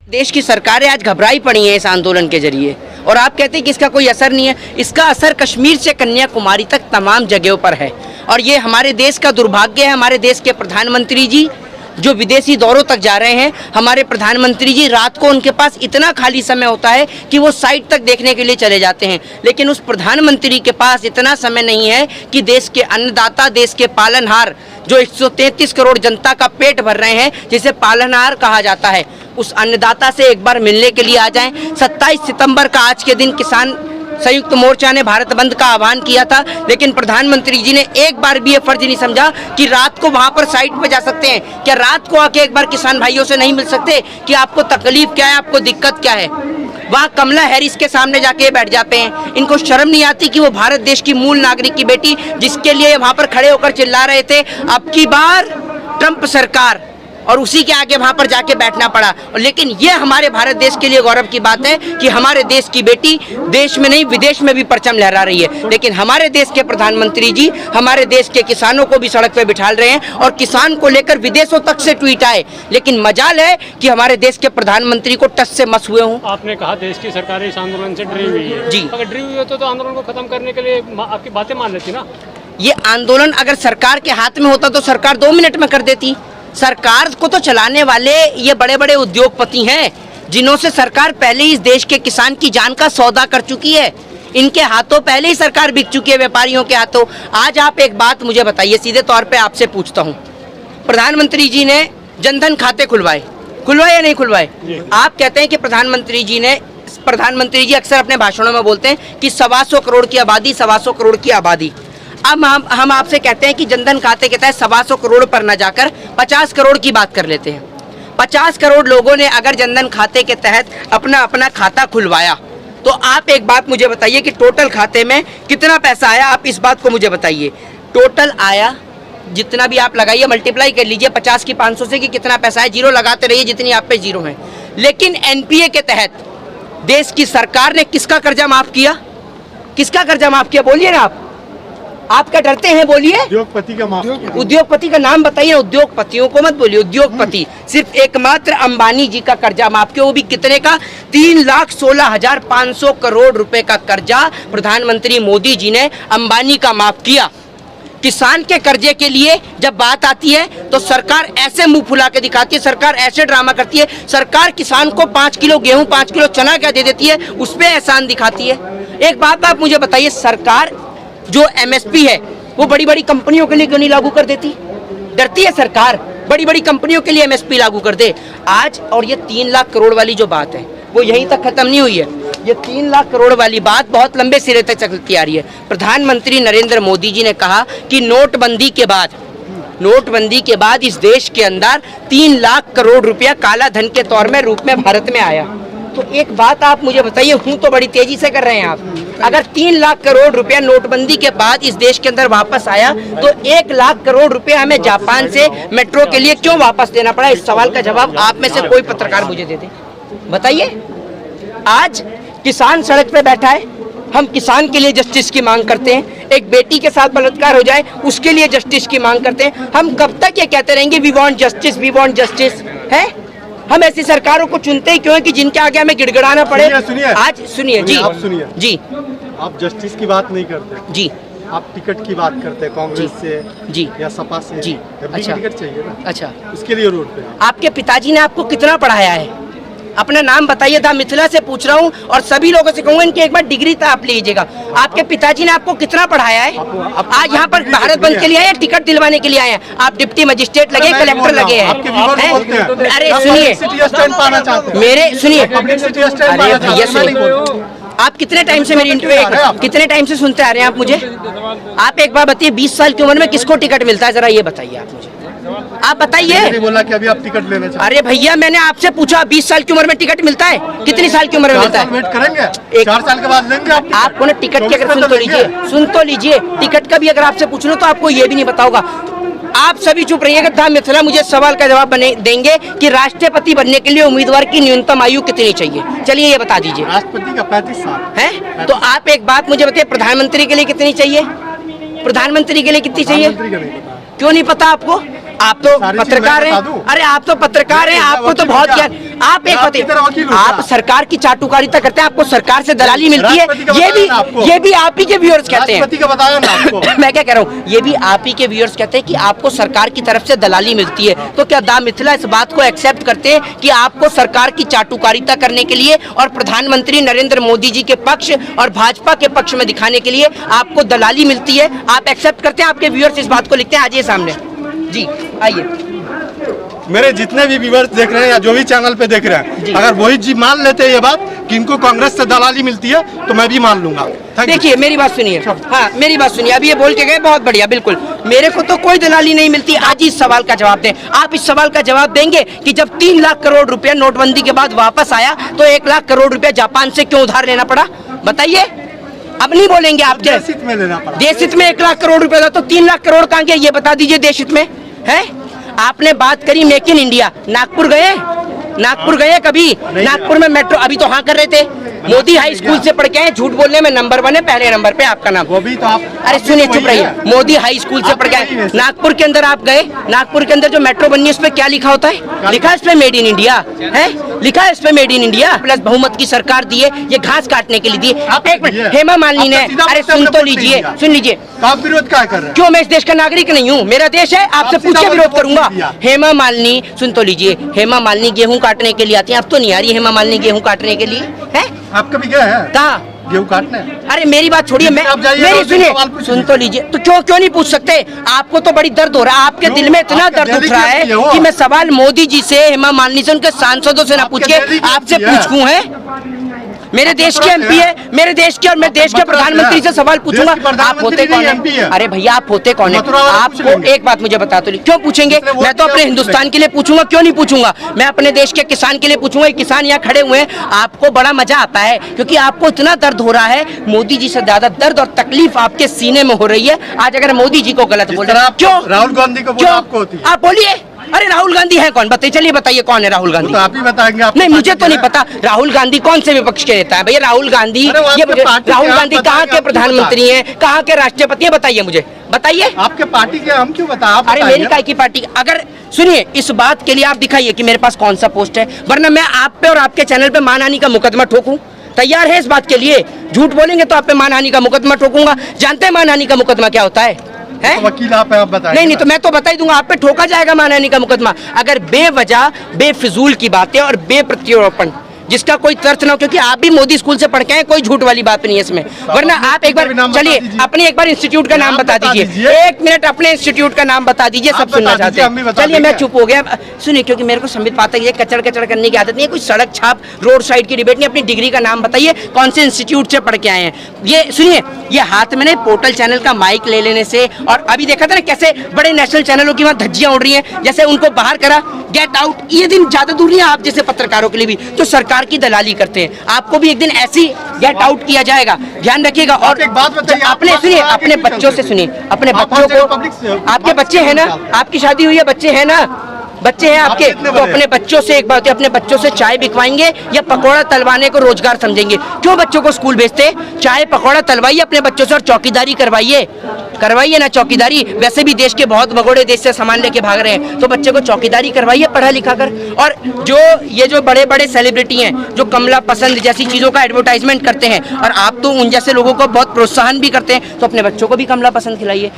देश की सरकारें आज घबराई पड़ी हैं इस आंदोलन के जरिए, और आप कहते हैं कि इसका कोई असर नहीं है। इसका असर कश्मीर से कन्याकुमारी तक तमाम जगहों पर है, और ये हमारे देश का दुर्भाग्य है। हमारे देश के प्रधानमंत्री जी जो विदेशी दौरों तक जा रहे हैं, हमारे प्रधानमंत्री जी रात को उनके पास इतना खाली समय होता है कि वो साइट तक देखने के लिए चले जाते हैं, लेकिन उस प्रधानमंत्री के पास इतना समय नहीं है कि देश के अन्नदाता, देश के पालनहार, जो 133 करोड़ जनता का पेट भर रहे हैं, जिसे पालनहार कहा जाता है, उस अन्नदाता से एक बार मिलने के लिए आ जाएं। 27 सितंबर का आज के दिन किसान संयुक्त मोर्चा ने भारत बंद का आह्वान किया था, लेकिन प्रधानमंत्री जी ने एक बार भी ये फर्ज नहीं समझा कि रात को वहां पर साइट पे जा सकते हैं। क्या रात को आके एक बार किसान भाइयों से नहीं मिल सकते कि आपको तकलीफ क्या है, आपको दिक्कत क्या है? वहाँ कमला हैरिस के सामने जाके बैठ जाते हैं। इनको शर्म नहीं आती कि वो भारत देश की मूल नागरिक की बेटी, जिसके लिए वहां पर खड़े होकर चिल्ला रहे थे अब की बार ट्रंप सरकार, और उसी के आगे वहां पर जाके बैठना पड़ा। लेकिन ये हमारे भारत देश के लिए गौरव की बात है कि हमारे देश की बेटी देश में नहीं विदेश में भी परचम लहरा रही है। लेकिन हमारे देश के प्रधानमंत्री जी हमारे देश के किसानों को भी सड़क पे बिठाल रहे हैं, और किसान को लेकर विदेशों तक से ट्वीट आए। लेकिन मजाल है कि हमारे देश के प्रधानमंत्री को टच से मस हुए हों। आपने कहा देश की सरकार इस आंदोलन से डरी हुई है जी, अगर डरी हुई होती तो आंदोलन को खत्म करने के लिए आपकी बातें मान लेती ना। ये आंदोलन अगर सरकार के हाथ में होता तो सरकार 2 मिनट में कर देती। सरकार को तो चलाने वाले ये बड़े बड़े उद्योगपति हैं, जिन्हों से सरकार पहले ही इस देश के किसान की जान का सौदा कर चुकी है। इनके हाथों पहले ही सरकार बिक चुकी है, व्यापारियों के हाथों। आज आप एक बात मुझे बताइए, सीधे तौर पे आपसे पूछता हूँ, प्रधानमंत्री जी ने जनधन खाते खुलवाए या नहीं खुलवाए? आप कहते हैं कि प्रधानमंत्री जी अक्सर अपने भाषणों में बोलते हैं कि 125 करोड़ की आबादी, 125 करोड़ की आबादी। अब हम आपसे कहते हैं कि जनधन खाते के तहत 125 करोड़ पर न जाकर 50 करोड़ की बात कर लेते हैं। 50 करोड़ लोगों ने अगर जनधन खाते के तहत अपना खाता खुलवाया, तो आप एक बात मुझे बताइए कि टोटल खाते में कितना पैसा आया? आप इस बात को मुझे बताइए। टोटल आया जितना भी आप लगाइए, मल्टीप्लाई कर लीजिए 50 की 500 से कि कितना पैसा है, जीरो लगाते रहिए जितनी आप पे जीरो है। लेकिन एनपीए के तहत देश की सरकार ने किसका कर्जा माफ किया? किसका कर्जा माफ किया? बोलिए ना आप क्या डरते हैं? बोलिए। उद्योगपति का माफ किया। उद्योगपति का नाम बताइए। उद्योगपतियों को मत बोलिए, उद्योगपति। सिर्फ एकमात्र अंबानी जी का कर्जा माफ किया, वो भी कितने का? 3,16,500 करोड़ रुपए का कर्जा प्रधानमंत्री मोदी जी ने अंबानी का माफ किया। किसान के कर्जे के लिए जब बात आती है तो सरकार ऐसे मुंह फुला के दिखाती है, सरकार ऐसे ड्रामा करती है। सरकार किसान को 5 किलो गेहूं, 5 किलो चना क्या दे देती है, उस पर एहसान दिखाती है। एक बात आप मुझे बताइए, सरकार जो एमएसपी है वो बड़ी बड़ी कंपनियों के लिए क्यों नहीं लागू कर देती? डरती है सरकार बड़ी बड़ी कंपनियों के लिए एमएसपी लागू कर दे आज। और ये 3 लाख करोड़ वाली जो बात है वो यहीं तक खत्म नहीं हुई है। ये 3 लाख करोड़ वाली बात बहुत लंबे सिरे तक चलती आ रही है। प्रधानमंत्री नरेंद्र मोदी जी ने कहा कि नोटबंदी के बाद इस देश के अंदर 3 लाख करोड़ रुपया काला धन के तौर में रूप में भारत में आया। तो एक बात आप मुझे बताइए, हूं तो बड़ी तेजी से कर रहे हैं आप, अगर 3 लाख करोड़ रुपया नोटबंदी के बाद इस देश के अंदर वापस आया, तो 1 लाख करोड़ रुपया हमें जापान से मेट्रो के लिए क्यों वापस देना पड़ा? इस सवाल का जवाब आप में से कोई पत्रकार मुझे दे दे, बताइए। आज किसान सड़क पे बैठा है, हम किसान के लिए जस्टिस की मांग करते हैं। एक बेटी के साथ बलात्कार हो जाए उसके लिए जस्टिस की मांग करते हैं। हम कब तक ये कहते रहेंगे we want justice, we want justice? है हम ऐसी सरकारों को चुनते ही क्यों है कि जिनके आगे हमें गिड़गिड़ाना पड़े? आज सुनिए जी, आप सुनिए जी, आप जस्टिस की बात नहीं करते जी, आप टिकट की बात करते हैं, कांग्रेस से जी या सपा से जी। अच्छा, टिकट चाहिए ना? अच्छा, उसके लिए रोड पे आपके पिताजी ने आपको कितना पढ़ाया है? अपना नाम बताइए था। मिथिला से पूछ रहा हूँ और सभी लोगों से कहूँगा इनकी एक बार डिग्री तो आप लीजिएगा। आपके पिताजी ने आपको कितना पढ़ाया है? आज यहाँ पर भारत बंद के लिए आए या टिकट दिलवाने के लिए आए हैं? आप डिप्टी मजिस्ट्रेट लगे, कलेक्टर लगे हैं। अरे सुनिए मेरे, सुनिए, अरे भैया सुनिए, आप कितने टाइम से मेरी इंटरव्यू कितने टाइम से सुनते आ रहे हैं आप मुझे? आप एक बार बताइए, 20 साल की उम्र में किसको टिकट मिलता है? जरा ये बताइए आप मुझे, आप बताइए। बोला कि अभी आप टिकट लेना चाहते हैं। अरे भैया मैंने आपसे पूछा 20 साल की उम्र में टिकट मिलता है? कितनी साल की उम्र में मिलता है? वेट करेंगे, 4 साल के बाद लेंगे आपको ना टिकट की। अगर सुन तो लीजिए, टिकट का भी अगर आपसे पूछ लो तो आपको ये भी नहीं पता होगा। आप सभी चुप रहिएगा। था मिथिला मुझे सवाल का जवाब देंगे कि राष्ट्रपति बनने के लिए उम्मीदवार की न्यूनतम आयु कितनी चाहिए? चलिए ये बता दीजिए। राष्ट्रपति का 35 साल है। तो आप एक बात मुझे बताइए, प्रधानमंत्री के लिए कितनी चाहिए? प्रधानमंत्री के लिए कितनी चाहिए? क्यों नहीं पता आपको? आप तो सारी चीज़ पत्रकार मैं हैं। बता दूं। अरे आप तो पत्रकार हैं, आपको तो बहुत ज्ञान। आप एक आपकी तरह वकील हूं आप क्या? सरकार की चाटुकारिता करते हैं, आपको सरकार से दलाली मिलती राष्ट्रपति का है। बताया ना आपको। ये भी आप ही के व्यूअर्स कहते हैं। राष्ट्रपति का बताया ना आपको। मैं क्या कह रहा हूँ, ये भी आप ही के व्यूअर्स कहते हैं कि आपको सरकार की तरफ से दलाली मिलती है। तो क्या दा मिथिला इस बात को एक्सेप्ट करते हैं कि आपको सरकार की चाटुकारिता करने के लिए और प्रधानमंत्री नरेंद्र मोदी जी के पक्ष और भाजपा के पक्ष में दिखाने के लिए आपको दलाली मिलती है? आप एक्सेप्ट करते हैं? आपके व्यूअर्स इस बात को लिखते हैं? आइए सामने जी, आइए। मेरे जितने भी व्यूअर्स देख रहे हैं या जो भी चैनल पे देख रहे हैं, अगर वही जी मान लेते हैं ये बात कि इनको कांग्रेस से दलाली मिलती है तो मैं भी मान लूंगा। देखिए मेरी बात सुनिए, हाँ मेरी बात सुनिए, अभी ये बोल के गए, बहुत बढ़िया, बिल्कुल मेरे को तो कोई दलाली नहीं मिलती। आज ही इस सवाल का जवाब दें। आप इस सवाल का जवाब देंगे कि जब 3 लाख करोड़ रुपया नोटबंदी के बाद वापस आया तो 1 लाख करोड़ रुपया जापान से क्यों उधार लेना पड़ा? बताइए। अब नहीं बोलेंगे आप। देश हित में लेना पड़ा। देश हित में 1 लाख करोड़ रुपया था तो 3 लाख करोड़ कहाँ गया ये बता दीजिए देश हित में है? आपने बात करी मेक इन इंडिया, नागपुर गए? नागपुर गए कभी? नागपुर में मेट्रो अभी तो हाँ कर रहे थे। मोदी हाई स्कूल से पढ़ के आए, झूठ बोलने में नंबर 1 है, पहले नंबर पे आपका नाम। वो भी तो आप। अरे सुनिए, चुप रहिए। मोदी हाई स्कूल से पढ़ के आए, नागपुर के अंदर आप गए, नागपुर के अंदर जो मेट्रो बनी है उस पे क्या लिखा होता है? लिखा है इस पे मेड इन इंडिया है, लिखा है इस पे मेड इन इंडिया। प्लस बहुमत की सरकार दी है, ये घास काटने के लिए दी है। एक मिनट, हेमा मालिनी ने, अरे सुन तो लीजिए, सुन लीजिए। आप विरोध क्या कर रहे हैं? क्यों? मैं इस देश का नागरिक नहीं हूँ? मेरा देश है, आपसे पूछ के विरोध करूंगा। हेमा मालिनी, सुन तो लीजिए, हेमा मालिनी गेहूं काटने के लिए आती है। अब तो नहीं आ रही हेमा मालिनी गेहूं काटने के लिए है? आप कभी गए हैं कहाँ? गेहूं काटने? अरे मेरी बात छोड़िए, मैं आप जाइए, मेरी रोज सुनिए, सवाल पूछिए। सुन तो लीजिए। तो क्यों नहीं पूछ सकते? आपको तो बड़ी दर्द हो रहा है, आपके क्यों? दिल में इतना आपके दर्द उठ दिल्ली रहा की है एमपी हो। कि मैं सवाल मोदी जी से, हेमा मालिनी से, उनके सांसदों से ना पूछ के दिल्ली की आपसे एमपी है। पूछूं है? मेरे देश के एमपी है, मेरे देश के, और मैं देश के प्रधानमंत्री से सवाल पूछूंगा। आप होते कौन है? अरे भैया आप होते कौन है? आपको एक बात मुझे बता तो, क्यों पूछेंगे? मैं तो अपने हिंदुस्तान के लिए पूछूंगा, क्यों नहीं पूछूंगा? मैं अपने देश के किसान के लिए पूछूंगा। किसान यहाँ खड़े हुए हैं, आपको बड़ा मजा आता है क्योंकि आपको इतना दर्द हो रहा है। मोदी जी से ज्यादा दर्द और तकलीफ आपके सीने में हो रही है। आज अगर मोदी जी को गलत बोल रहे हैं, क्यों? राहुल गांधी को बोला आपको होती है। आप बोलिए। अरे राहुल गांधी है कौन? बताइए, चलिए बताइए कौन है राहुल गांधी? तो आप ही बताएंगे। आप नहीं, मुझे तो नहीं पता राहुल गांधी कौन से विपक्ष के नेता है भैया। राहुल गांधी, ये राहुल गांधी कहाँ के प्रधानमंत्री हैं, कहाँ के राष्ट्रपति हैं? बताइए मुझे, बताइए। आपके पार्टी के हम क्यों बताएं? अरे मेरी काय की पार्टी? अगर सुनिए, इस बात के लिए आप दिखाइए कि मेरे पास कौन सा पोस्ट है, वरना मैं आप पे और आपके चैनल पे मानहानि का मुकदमा ठोकूं। तैयार है इस बात के लिए? झूठ बोलेंगे तो आप पे मानहानि का मुकदमा ठोकूंगा। जानते हैं मानहानि का मुकदमा क्या होता है? तो वकील आप है, आप बताएं। नहीं तो मैं तो बता ही दूंगा, आप पे ठोका जाएगा मानहानि का मुकदमा अगर बेवजह बेफिजूल की बातें और बेप्रत्यारोपण जिसका कोई तर्क ना हो, क्योंकि आप भी मोदी स्कूल से पढ़ के आए, कोई झूठ वाली बात नहीं है इसमें। वरना आप एक बार चलिए अपने एक बार इंस्टीट्यूट का नाम बता दीजिए। 1 मिनट अपने इंस्टीट्यूट का नाम बता दीजिए, सब सुनना चाहते हैं। चलिए मैं चुप हो गया। सुनिए, क्योंकि मेरे को संबित पाता है, ये कचड़ करने की आदत नहीं है। कोई सड़क छाप रोड साइड की डिबेट नहीं। अपनी डिग्री का नाम बताइए, कौन से इंस्टीट्यूट से पढ़ के आए हैं? ये सुनिए, ये हाथ में पोर्टल चैनल का माइक ले लेने से, और अभी देखा था ना कैसे बड़े नेशनल चैनलों की वहाँ धज्जियां उड़ रही हैं, जैसे उनको बाहर करा, गेट आउट। ये दिन ज्यादा दूर नहीं है आप जैसे पत्रकारों के लिए भी जो सरकार की दलाली करते हैं। आपको भी एक दिन ऐसी गेट आउट किया जाएगा, ध्यान रखिएगा। और एक बात बताइए, अपने सुनिए, अपने बच्चों से सुनिए, अपने बच्चों को, आपके बच्चे हैं ना, आपकी शादी हुई है, बच्चे हैं ना, बच्चे हैं आपके, तो अपने बच्चों से एक बात है, अपने बच्चों से चाय बिकवाएंगे या पकौड़ा तलवाने को रोजगार समझेंगे? क्यों बच्चों को स्कूल भेजते? चाय पकौड़ा तलवाइए अपने बच्चों से और चौकीदारी करवाइए ना चौकीदारी। वैसे भी देश के बहुत भगोड़े देश से सामान लेके भाग रहे हैं, तो बच्चे को चौकीदारी करवाइए पढ़ा लिखा कर। और जो बड़े बड़े सेलिब्रिटी हैं जो कमला पसंद जैसी चीजों का एडवर्टाइजमेंट करते हैं, और आप तो उन जैसे लोगों को बहुत प्रोत्साहन भी करते हैं, तो अपने बच्चों को भी कमला पसंद खिलाइए।